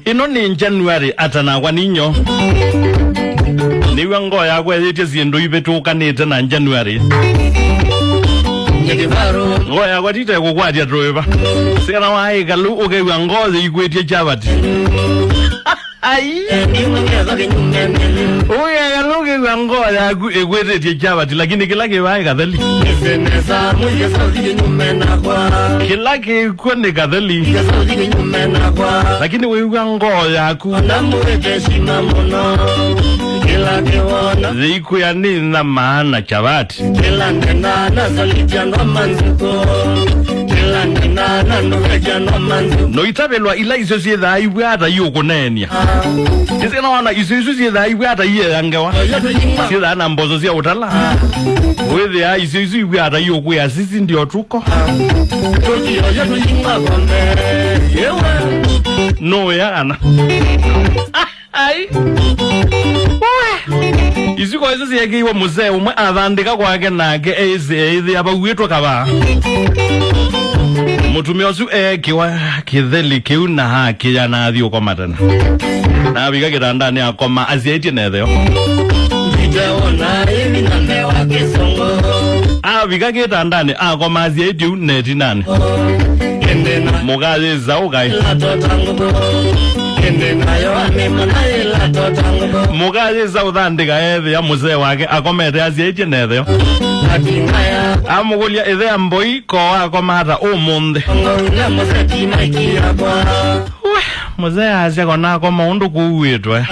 ino ni January atana kwa ninyo niwe ngo ya kwa yete ziendo ibetukanite na January ngo ya kwa tita kukwatia droiva sikana wae kalu ukewa ngoze ikwetie Chapati ai uya kalu ukewa ngoze ikwetie Chapati lakini kila kiwae kathali kila kikone kathali lakini wewa ngoze yaku ziku ya nina maana Chapati kila nena na solitia no manzuko kila nena na nureja no manzuko no itabelwa ila iso sietha ibwata yuko nenia kisena wana iso sietha ibwata yangewa sietha na mbozo sia utala wewe ya iso ibwata yuko ya sisi ndio tuko tokio yetu yinga konde yewe no yana ai iziko izo siyekiwa muzee umwe athandika kwake nake ezi abawitwa kaba mutumia usu kiwa Kitheri kiu na haki ya na thio kwa matana na biga kitandani akoma azieti netheo nitaona hivi na mewa kisongo biga kitandani akoma azieti neti nani endena mugaze zaugai mugaze zauthandika ethe ya muzee wake akomete azieti netheo amugulia ethe amboi ko akomata umunthe muzee asia kona akoma undu kuwitwe